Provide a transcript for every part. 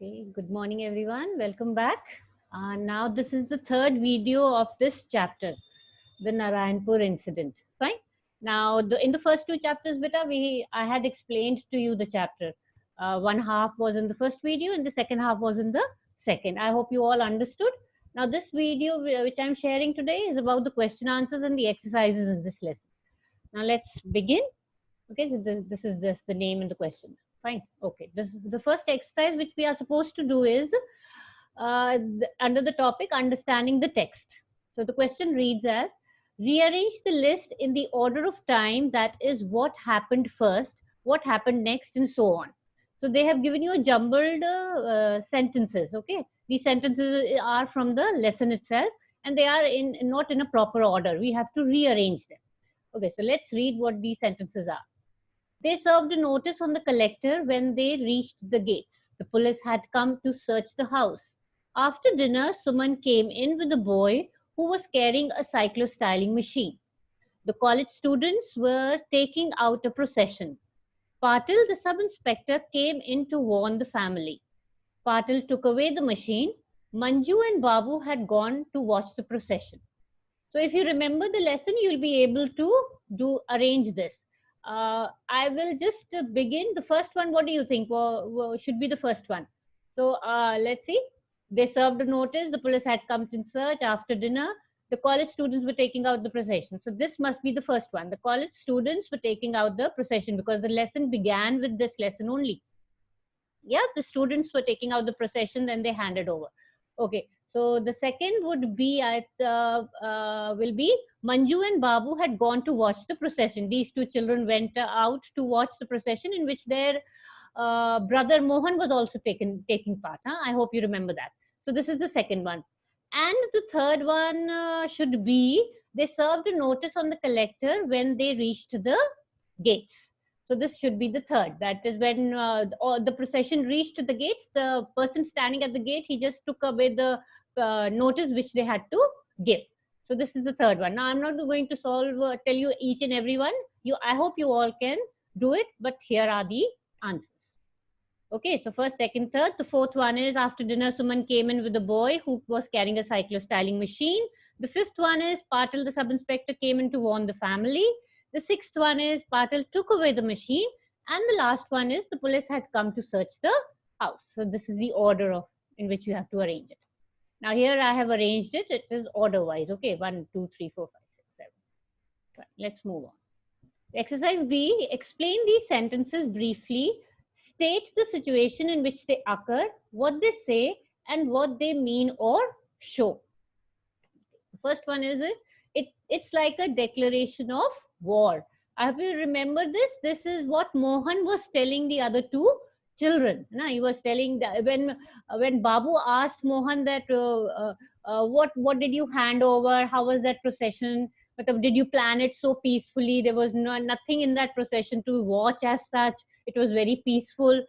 Okay, good morning everyone. Welcome back. Now this is the third video of this chapter, the Narayanpur incident. Fine. Now in the first two chapters, beta, I had explained to you the chapter. One half was in the first video and the second half was in the second. I hope you all understood. Now this video which I'm sharing today is about the question answers and the exercises in this lesson. Now let's begin. Okay, so this is just the name and the question. Fine. Okay. The first exercise which we are supposed to do is under the topic understanding the text. So the question reads as rearrange the list in the order of time, that is what happened first, what happened next, and so on. So they have given you a jumbled sentences. Okay, these sentences are from the lesson itself, and they are in not in a proper order. We have to rearrange them. Okay, so let's read what these sentences are. They served a notice on the collector when they reached the gates. The police had come to search the house. After dinner, Suman came in with a boy who was carrying a cyclostyling machine. The college students were taking out a procession. Patil, the sub-inspector, came in to warn the family. Patil took away the machine. Manju and Babu had gone to watch the procession. So if you remember the lesson, you'll be able to arrange this. I will just begin. The first one, what do you think should be the first one? So let's see. They served a notice. The police had come in search after dinner. The college students were taking out the procession. So this must be the first one. The college students were taking out the procession because the lesson began with this lesson only. Yeah, the students were taking out the procession, then they handed over. Okay, so the second would be will be Manju and Babu had gone to watch the procession. These two children went out to watch the procession in which their brother Mohan was also taking part. I hope you remember that. So this is the second one. And the third one should be they served a notice on the collector when they reached the gates. So this should be the third. That is when the procession reached the gates, the person standing at the gate, he just took away the notice which they had to give. So this is the third one. Now I'm not going to tell you each and every one. I hope you all can do it, but here are the answers. Okay, so first, second, third. The fourth one is after dinner, Suman came in with a boy who was carrying a cyclostyling machine. The fifth one is Patil, the sub-inspector, came in to warn the family. The sixth one is Patil took away the machine. And the last one is the police had come to search the house. So this is the order in which you have to arrange it. Now here I have arranged it. It is order-wise. Okay, 1, 2, 3, 4, 5, 6, 7. Right, let's move on. Exercise B, explain these sentences briefly. State the situation in which they occur, what they say, and what they mean or show. The first one is it's like a declaration of war. Have you remember this? This is what Mohan was telling the other two children. He was telling that when Babu asked Mohan that what did you hand over? How was that procession? Did you plan it so peacefully? There was nothing in that procession to watch as such. It was very peaceful.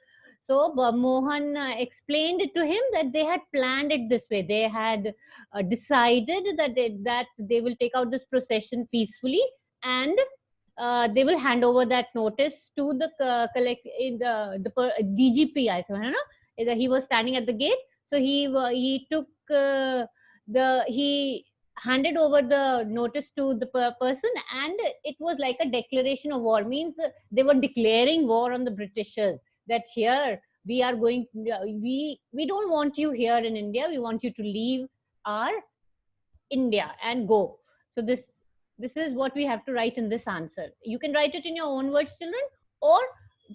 So Mohan explained it to him that they had planned it this way. They had decided that they will take out this procession peacefully, and they will hand over that notice to the DGP. I think he was standing at the gate, so he took he handed over the notice to the person, and it was like a declaration of war. Means they were declaring war on the Britishers. That here we are going. We don't want you here in India. We want you to leave our India and go. So this is what we have to write in this answer. You can write it in your own words, children, or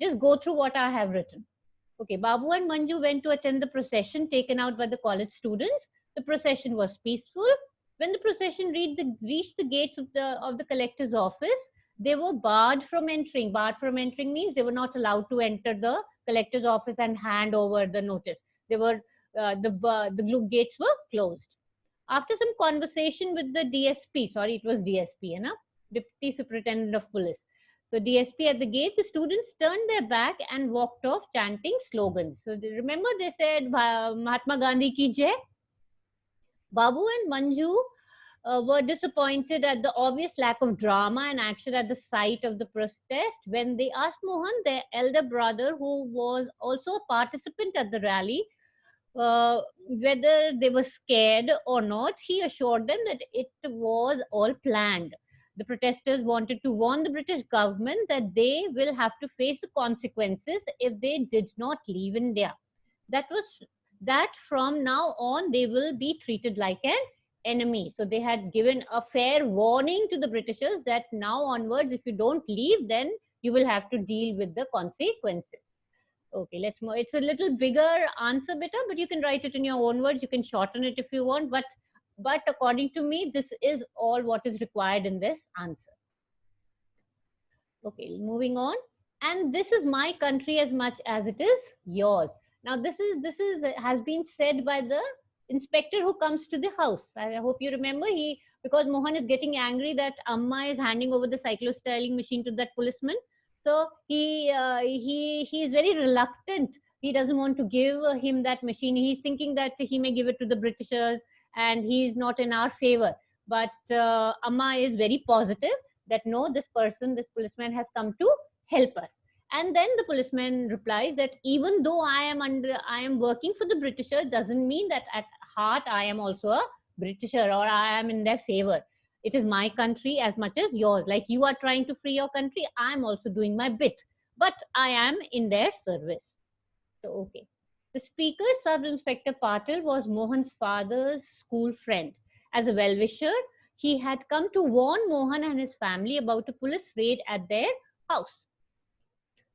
just go through what I have written. Okay, Babu and Manju went to attend the procession taken out by the college students. The procession was peaceful. When the procession reached the gates of the collector's office, they were barred from entering. Barred from entering means they were not allowed to enter the collector's office and hand over the notice. They were the gates were closed. After some conversation with the DSP, sorry, it was DSP, Deputy Superintendent of Police. So DSP at the gate, the students turned their back and walked off chanting slogans. So remember they said Mahatma Gandhi ki jai. Babu and Manju were disappointed at the obvious lack of drama and action at the site of the protest when they asked Mohan, their elder brother, who was also a participant at the rally, whether they were scared or not, he assured them that it was all planned. The protesters wanted to warn the British government that they will have to face the consequences if they did not leave India. That was that from now on they will be treated like an enemy. So they had given a fair warning to the Britishers that now onwards, if you don't leave, then you will have to deal with the consequences. Okay, let's move. It's a little bigger answer, beta, but you can write it in your own words. You can shorten it if you want, but according to me, this is all what is required in this answer. Okay, moving on. And this is my country as much as it is yours. Now, this has been said by the inspector who comes to the house. I hope you remember, because Mohan is getting angry that Amma is handing over the cyclostyling machine to that policeman. So he is very reluctant. He doesn't want to give him that machine. He's thinking that he may give it to the Britishers, and he is not in our favor. But Amma is very positive that no, this policeman has come to help us. And then the policeman replies that even though I am working for the Britisher, doesn't mean that at heart I am also a Britisher or I am in their favor. It is my country as much as yours. Like you are trying to free your country, I am also doing my bit, but I am in their service. So, okay. The speaker, Sub-Inspector Patil, was Mohan's father's school friend. As a well-wisher, he had come to warn Mohan and his family about a police raid at their house.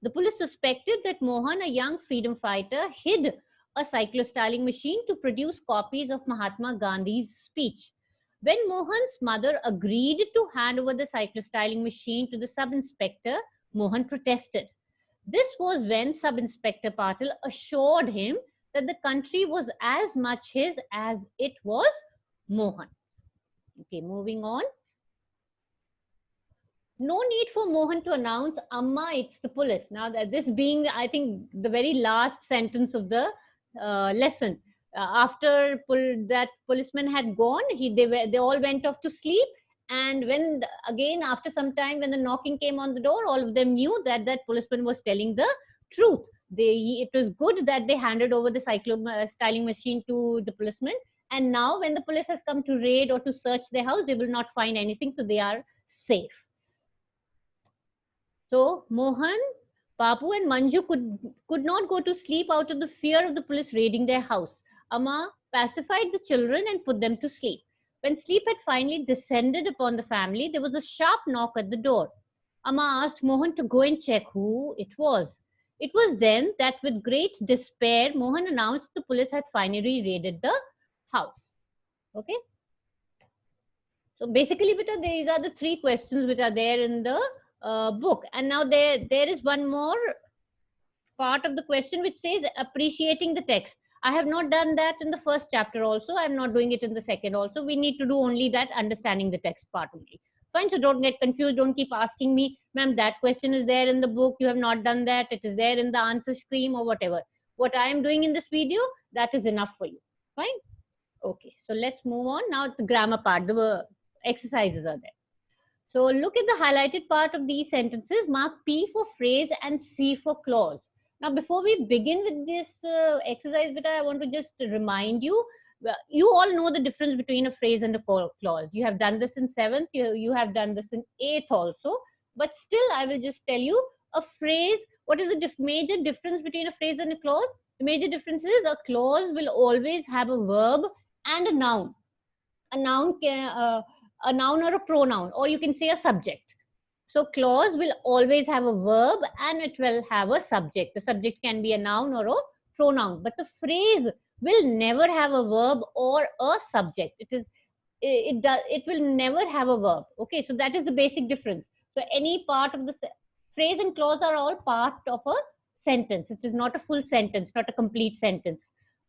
The police suspected that Mohan, a young freedom fighter, hid a cyclostyling machine to produce copies of Mahatma Gandhi's speech. When Mohan's mother agreed to hand over the cyclostyling machine to the sub-inspector, Mohan protested. This was when Sub-Inspector Patil assured him that the country was as much his as it was Mohan. Okay, moving on. No need for Mohan to announce, Amma, it's the police. Now, this being, I think, the very last sentence of the lesson. After that policeman had gone, they all went off to sleep. And when, again, after some time, when the knocking came on the door, all of them knew that that policeman was telling the truth. It was good that they handed over the cyclostyling machine to the policeman. And now when the police has come to raid or to search their house, they will not find anything, so they are safe. So Mohan, Papu and Manju could not go to sleep out of the fear of the police raiding their house. Amma pacified the children and put them to sleep. When sleep had finally descended upon the family, there was a sharp knock at the door. Amma asked Mohan to go and check who it was. It was then that with great despair, Mohan announced the police had finally raided the house. Okay. So basically, beta, these are the three questions which are there in the book. And now there is one more part of the question which says appreciating the text. I have not done that in the first chapter also. I'm not doing it in the second also. We need to do only that understanding the text part only. Fine, so don't get confused. Don't keep asking me, ma'am, that question is there in the book. You have not done that. It is there in the answer stream or whatever. What I am doing in this video, that is enough for you. Fine. Okay, so let's move on. Now the grammar part, the exercises are there. So look at the highlighted part of these sentences. Mark P for phrase and C for clause. Now, before we begin with this exercise, beta, I want to just remind you, you all know the difference between a phrase and a clause. You have done this in 7th, you have done this in 8th also. But still, I will just tell you a phrase. What is the major difference between a phrase and a clause? The major difference is a clause will always have a verb and a noun. A noun or a pronoun, or you can say a subject. So clause will always have a verb and it will have a subject. The subject can be a noun or a pronoun, but the phrase will never have a verb or a subject. It will never have a verb. Okay, so that is the basic difference. So any part of the phrase and clause are all part of a sentence. It is not a full sentence, not a complete sentence.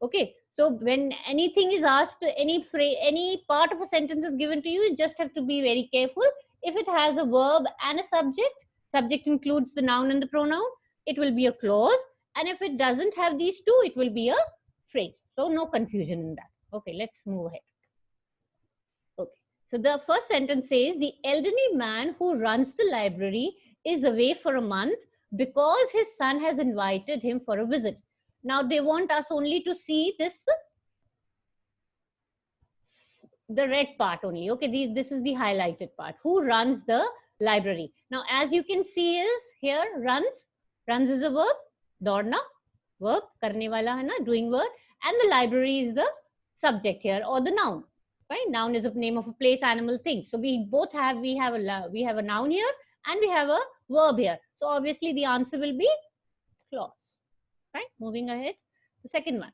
Okay, so when anything is asked, any part of a sentence is given to you, you just have to be very careful. If it has a verb and a subject includes the noun and the pronoun, it will be a clause. And if it doesn't have these two, it will be a phrase. So no confusion in that. Okay, let's move ahead. Okay, so the first sentence says, the elderly man who runs the library is away for a month because his son has invited him for a visit. Now they want us only to see this, the red part only. Okay, this is the highlighted part. Who runs the library? Now, as you can see is here, runs is a verb, दौड़ना, verb, करने वाला है ना, doing verb, and the library is the subject here, or the noun. Right? Noun is a name of a place, animal, thing. So we both have, we have a noun here and we have a verb here. So obviously the answer will be clause. Right? Moving ahead. The second one.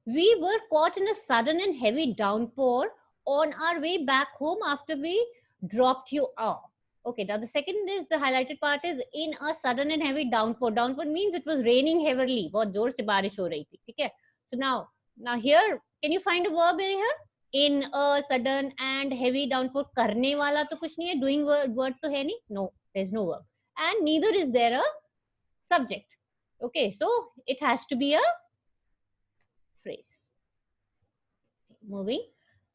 We were caught in a sudden and heavy downpour on our way back home after we dropped you off. Okay, now the second is, the highlighted part is in a sudden and heavy downpour. Downpour means it was raining heavily. बहुत जोर से बारिश हो रही थी, ठीक है? So now here, can you find a verb in here? In a sudden and heavy downpour. करने वाला तो कुछ नहीं है. Doing word तो है नहीं. No, there's no verb. And neither is there a subject. Okay, so it has to be a phrase. Moving.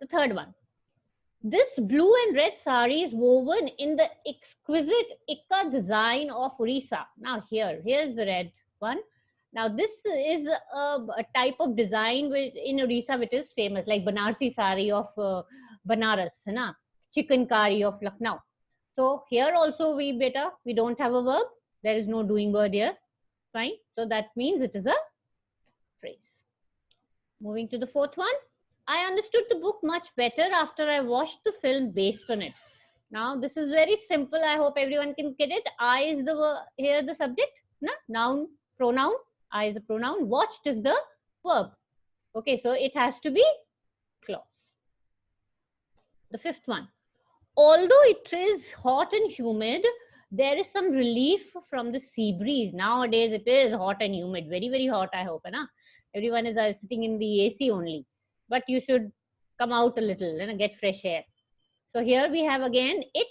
The third one. This blue and red sari is woven in the exquisite Ikka design of Orissa. Now here's the red one. Now this is a type of design which in Orissa which is famous, like Banarsi sari of Banaras, है ना? Chikankari of Lucknow. So here also we don't have a verb. There is no doing word here. Fine. So that means it is a phrase. Moving to the fourth one. I understood the book much better after I watched the film based on it. Now this is very simple. I hope everyone can get it. I is the subject, na? Noun, pronoun. I is the pronoun. Watched is the verb. Okay, so it has to be clause. The fifth one. Although it is hot and humid, there is some relief from the sea breeze. Nowadays it is hot and humid, very, very hot, I hope. Na? Everyone is sitting in the AC only. But you should come out a little and get fresh air. So here we have again it,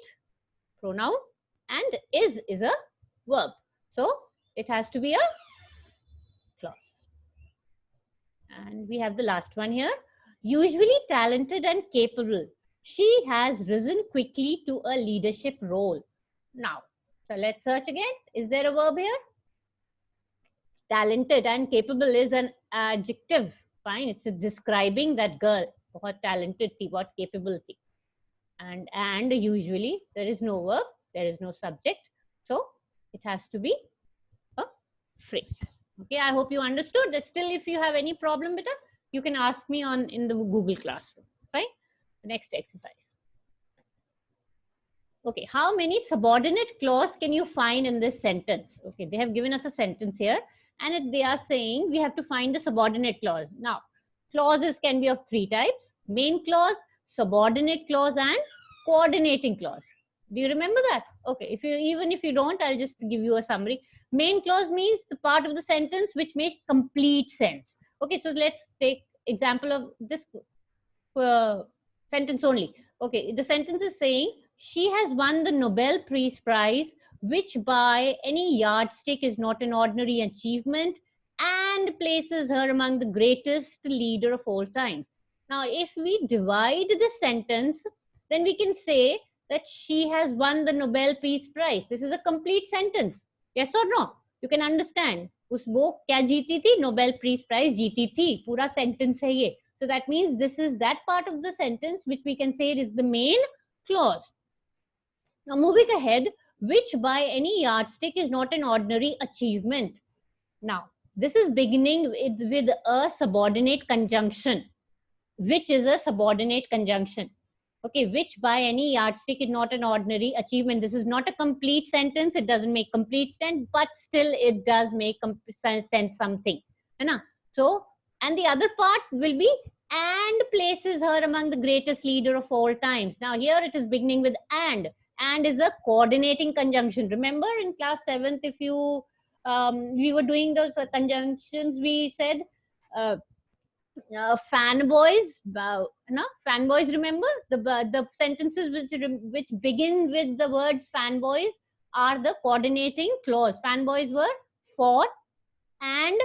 pronoun, and is a verb. So it has to be a clause. And we have the last one here. Usually talented and capable, she has risen quickly to a leadership role. Now, so let's search again. Is there a verb here? Talented and capable is an adjective. Fine, it's describing that girl. बहुत talented थी, बहुत capable थी. And usually there is no verb, there is no subject. So it has to be a phrase. Okay, I hope you understood. Still, if you have any problem with it, you can ask me in the Google Classroom. Fine. The next exercise. Okay, how many subordinate clause can you find in this sentence? Okay, they have given us a sentence here. And they are saying we have to find the subordinate clause. Now, clauses can be of three types: main clause, subordinate clause, and coordinating clause. Do you remember that? Okay, even if you don't, I'll just give you a summary. Main clause means the part of the sentence which makes complete sense. Okay, so let's take example of this sentence only. Okay, the sentence is saying she has won the Nobel Peace Prize, which by any yardstick is not an ordinary achievement and places her among the greatest leader of all time. Now, if we divide this sentence, then we can say that she has won the Nobel Peace Prize. This is a complete sentence. Yes or no? You can understand. उस वो क्या जीती थी? Nobel Peace Prize जीती थी. पूरा sentence है ये. So that means this is that part of the sentence which we can say is the main clause. Now, moving ahead, which by any yardstick is not an ordinary achievement. Now, this is beginning with a subordinate conjunction. Which is a subordinate conjunction. Okay, which by any yardstick is not an ordinary achievement. This is not a complete sentence. It doesn't make complete sense, but still it does make sense something. So, and the other part will be and places her among the greatest leader of all times. Now, here it is beginning with and. And is a coordinating conjunction. Remember in class 7th, if you we were doing those conjunctions, we said fanboys. Fanboys. Remember the sentences which begin with the words fanboys are the coordinating clause. Fanboys were for and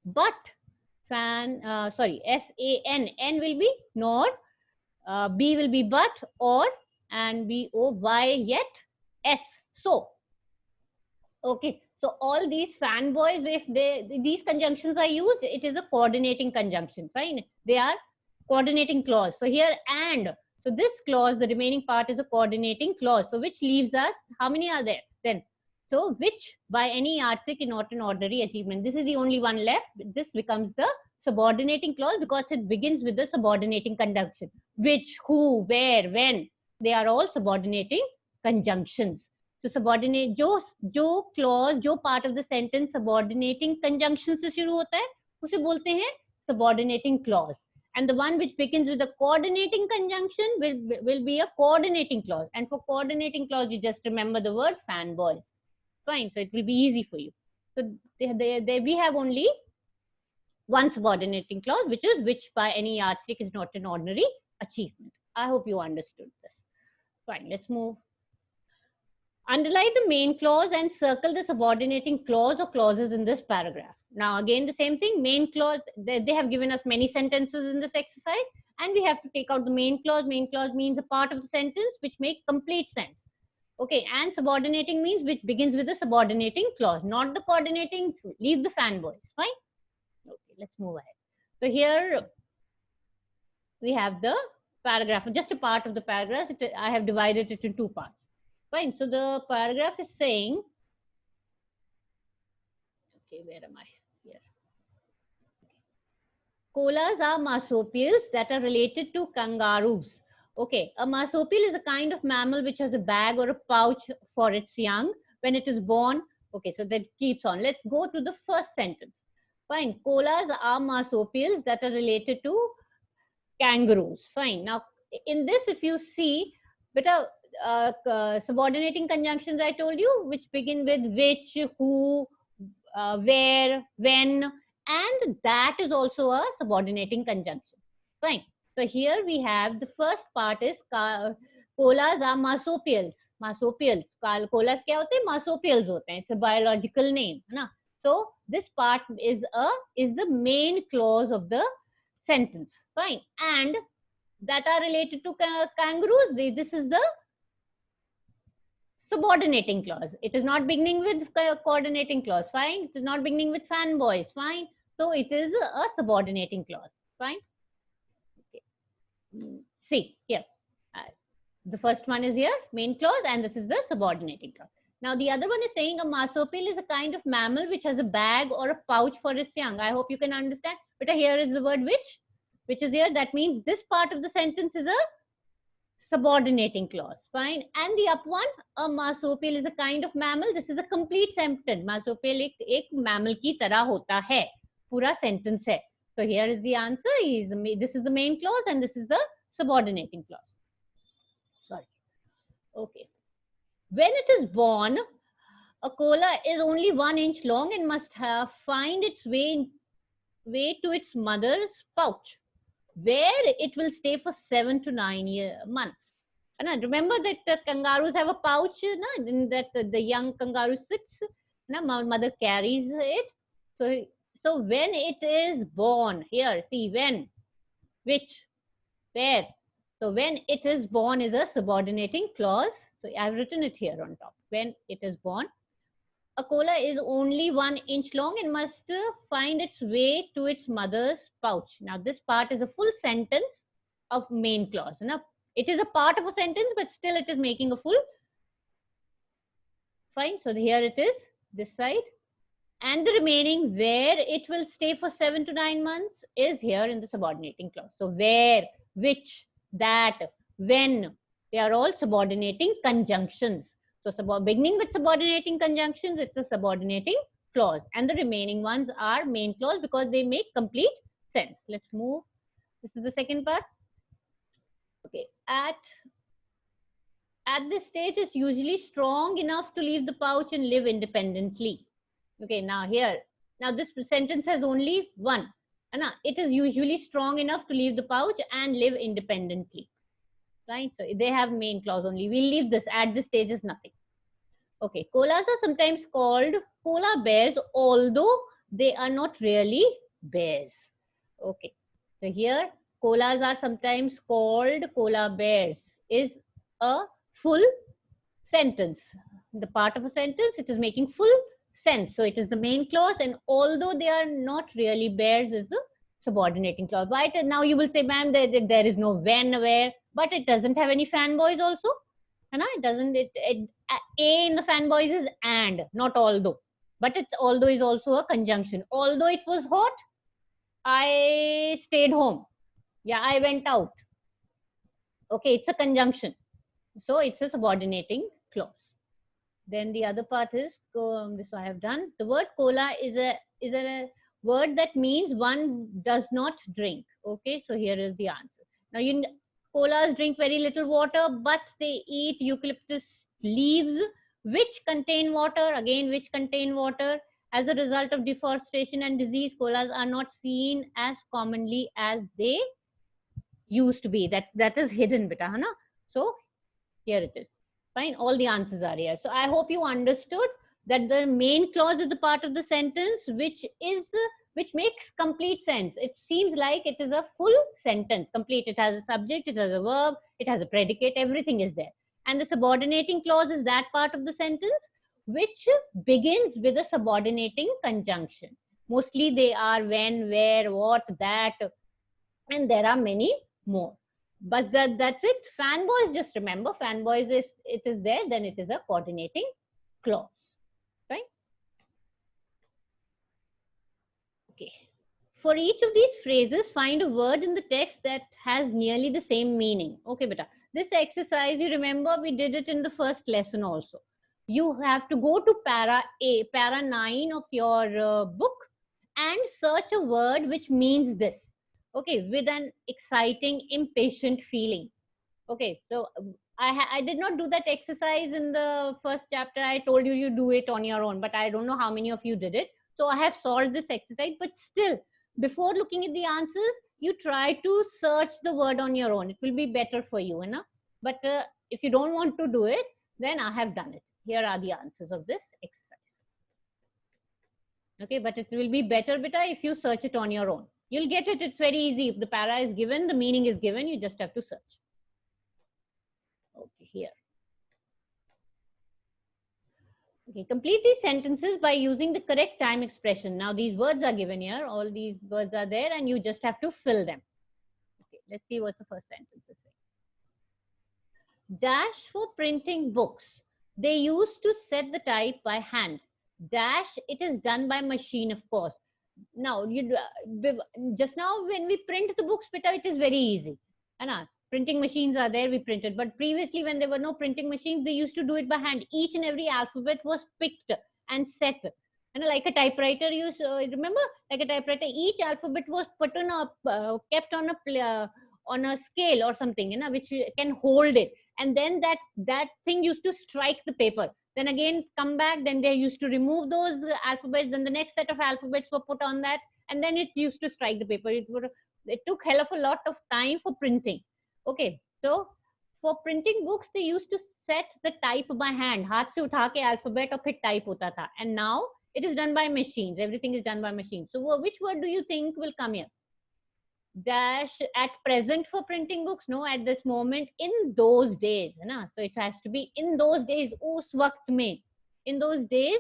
but. Fan. F-A-N. N will be nor. B will be but or. And B-O-Y yet S. So, okay. So all these fanboys, if these conjunctions are used, it is a coordinating conjunction, fine. They are coordinating clause. So here and, so this clause, the remaining part is a coordinating clause. So which leaves us, how many are there then? So which by any yardstick is not an ordinary achievement. This is the only one left. This becomes the subordinating clause because it begins with the subordinating conjunction. Which, who, where, when, they are all subordinating conjunctions. So subordinate, जो clause, जो part of the sentence subordinating conjunction से शुरू होता है, उसे बोलते हैं subordinating clause. And the one which begins with a coordinating conjunction will be a coordinating clause. And for coordinating clause, you just remember the word fanboy. Fine, so it will be easy for you. So we have only one subordinating clause, which is which by any yardstick is not an ordinary achievement. I hope you understood this. Fine, let's move. Underline the main clause and circle the subordinating clause or clauses in this paragraph. Now again the same thing, main clause, they have given us many sentences in this exercise and we have to take out the main clause. Main clause means a part of the sentence which makes complete sense. Okay, and subordinating means which begins with a subordinating clause, not the coordinating, leave the fanboys, fine? Okay, let's move ahead. So here we have the paragraph, just a part of the paragraph. I have divided it into two parts. Fine, so the paragraph is saying, okay, where am I? Here. Koalas are marsupials that are related to kangaroos. Okay, a marsupial is a kind of mammal which has a bag or a pouch for its young when it is born. Okay, so that keeps on. Let's go to the first sentence. Fine, koalas are marsupials that are related to kangaroos. Fine, now in this if you see, better subordinating conjunctions I told you, which begin with which, who, where, when, and that is also a subordinating conjunction. Fine. So here we have the first part is koalas are marsupials. Marsupials. Koalas क्या होते हैं? Marsupials होते हैं. It's a biological name, है ना? So this part is the main clause of the sentence. Fine. And that are related to kangaroos. This is the subordinating clause. It is not beginning with coordinating clause. Fine. It is not beginning with fanboys. Fine. So it is a subordinating clause. Fine. Okay. See here. The first one is here, main clause, and this is the subordinating clause. Now the other one is saying a marsupial is a kind of mammal which has a bag or a pouch for its young. I hope you can understand. But here is the word which is here. That means this part of the sentence is a subordinating clause. Fine. And the up one, a marsupial is a kind of mammal. This is a complete sentence. Marsupial एक mammal की तरह होता है. पूरा sentence है. So here is the answer. This is the main clause and this is the subordinating clause. Sorry. Okay. When it is born, a koala is only 1 inch long and must find its way to its mother's pouch, where it will stay for 7 to 9 months. And remember that kangaroos have a pouch, in that the young kangaroo sits, mother carries it. So when it is born, here, see when, which, where. So when it is born is a subordinating clause. So I've written it here on top. When it is born, a koala is only 1 inch long and must find its way to its mother's pouch. Now this part is a full sentence of main clause. Now it is a part of a sentence, but still it is making a full. Fine. So here it is, this side. And the remaining where it will stay for 7 to 9 months is here in the subordinating clause. So where, which, that, when, they are all subordinating conjunctions. So beginning with subordinating conjunctions, it's a subordinating clause. And the remaining ones are main clause because they make complete sense. Let's move. This is the second part. Okay. At this stage, it's usually strong enough to leave the pouch and live independently. Okay, now here. Now this sentence has only one. It is usually strong enough to leave the pouch and live independently. Right? So they have main clause only. We'll leave this. At this stage is nothing. Okay, koalas are sometimes called koala bears, although they are not really bears. Okay, so here koalas are sometimes called koala bears is a full sentence. The part of a sentence, it is making full sense. So it is the main clause, and although they are not really bears is the subordinating clause. Right? Now you will say, ma'am, there is no when, where, but it doesn't have any fanboys also. And it doesn't, A in the fanboys is and, not although. But it's although is also a conjunction. Although it was hot, I stayed home. Yeah, I went out. Okay, it's a conjunction. So it's a subordinating clause. Then the other part is, this I have done. The word cola is a word that means one does not drink. Okay, so here is the answer. Now, colas drink very little water, but they eat eucalyptus leaves, which contain water, again, which contain water. As a result of deforestation and disease, colas are not seen as commonly as they used to be. That is hidden, beta, hai na? So here it is. Fine, all the answers are here. So I hope you understood that the main clause is the part of the sentence which makes complete sense. It seems like it is a full sentence, complete. It has a subject, it has a verb, it has a predicate, everything is there. And the subordinating clause is that part of the sentence which begins with a subordinating conjunction. Mostly they are when, where, what, that, and there are many more. But that's it. Fanboys, just remember, fanboys, if it is there, then it is a coordinating clause. Right? Okay. For each of these phrases, find a word in the text that has nearly the same meaning. Okay, beta. This exercise, you remember, we did it in the first lesson also. You have to go to para 9 of your book and search a word which means this. Okay, with an exciting, impatient feeling. Okay, so I did not do that exercise in the first chapter. I told you you do it on your own, but I don't know how many of you did it. So I have solved this exercise, but still, before looking at the answers, you try to search the word on your own. It will be better for you, you know? But if you don't want to do it, then I have done it. Here are the answers of this exercise. Okay, but it will be better, beta, if you search it on your own. You'll get it. It's very easy. If the para is given, the meaning is given, you just have to search. Okay, here. Okay, complete these sentences by using the correct time expression. Now, these words are given here. All these words are there, and you just have to fill them. Okay, let's see what the first sentence is saying. Dash for printing books. They used to set the type by hand. Dash, it is done by machine, of course. Now, just now when we print the books, beta, it is very easy. Printing machines are there, we printed. But previously, when there were no printing machines, they used to do it by hand. Each and every alphabet was picked and set. And like a typewriter, you remember, like a typewriter, each alphabet was put on a kept on a scale or something, you know, which can hold it. And then that thing used to strike the paper. Then again, come back, then they used to remove those alphabets, then the next set of alphabets were put on that, and then it used to strike the paper. It took hell of a lot of time for printing. Okay, so for printing books, they used to set the type by hand. Haath se utha ke alphabet aur phir type hota tha. And now it is done by machines. Everything is done by machines. So which word do you think will come here? Dash at present for printing books? No, at this moment, in those days. Na? So it has to be in those days, us waqt mein. In those days,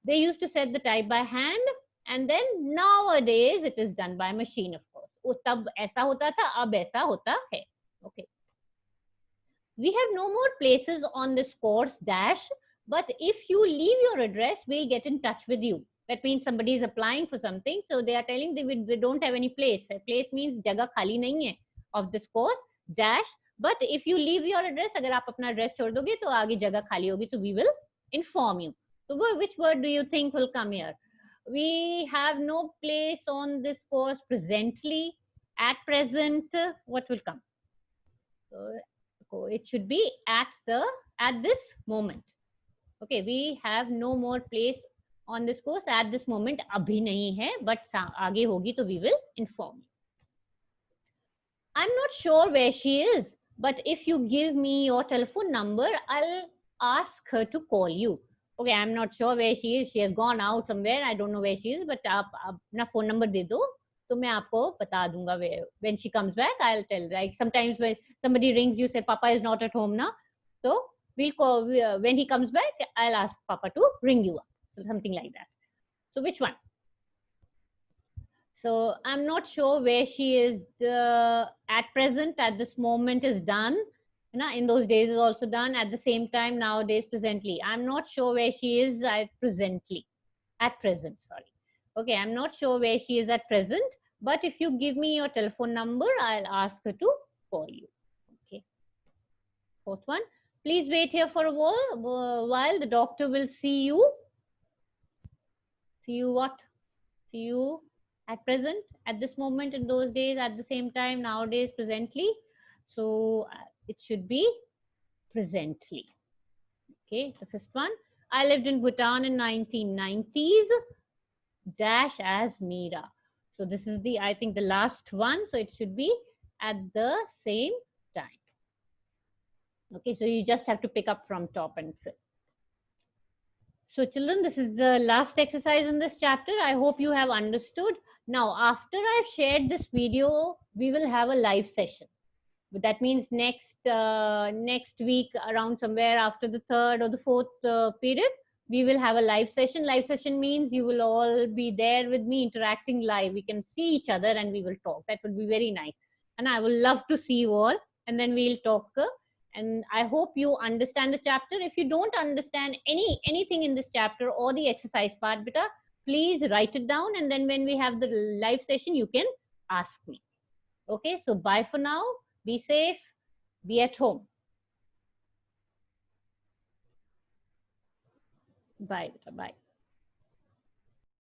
they used to set the type by hand, and then nowadays it is done by machine, of course. Tab aisa hota tha, ab aisa hota hai. Okay. We have no more places on this course, dash, but if you leave your address, we'll get in touch with you. That means somebody is applying for something, so they are telling they don't have any place. A place means jagah khali nahi hai of this course, dash. But if you leave your address, agar aap apna address chhod doge, to aage jagah khali hogi, so we will inform you. So which word do you think will come here? We have no place on this course presently. At present, what will come? So it should be at this moment. Okay, we have no more place on this course at this moment. Abhi nahi hai, but aage hogi to we will inform you. I'm not sure where she is, but if you give me your telephone number, I'll ask her to call you. Okay, I'm not sure where she is. She has gone out somewhere. I don't know where she is, but aap apna phone number de do. तो मैं आपको बता दूंगा when she comes back. I'll tell. Like sometimes when somebody rings you, say Papa is not at home now, so we'll call when he comes back. I'll ask Papa to ring you up. something like that. So which one? So I'm not sure where she is at present. At this moment is done. In those days is also done. At the same time, nowadays, presently. I'm not sure where she is at presently. At present, sorry. Okay, I'm not sure where she is at present. But if you give me your telephone number, I'll ask her to call you. Okay. Fourth one. Please wait here for a while. The doctor will see you. See you what? See you at present, at this moment, in those days, at the same time, nowadays, presently. So it should be presently. Okay, the fifth one. I lived in Bhutan in 1990s, dash as Meera. So this is the, I think, the last one. So it should be at the same time. Okay, so you just have to pick up from top and fill. So children, this is the last exercise in this chapter. I hope you have understood. Now, after I've shared this video, we will have a live session. But that means next week, around somewhere after the third or the fourth period, we will have a live session. Live session means you will all be there with me interacting live. We can see each other and we will talk. That would be very nice. And I will love to see you all. And then we'll talk. And I hope you understand the chapter. If you don't understand anything in this chapter or the exercise part, beta, please write it down. And then when we have the live session, you can ask me. Okay, so bye for now. Be safe. Be at home. Bye. Bye.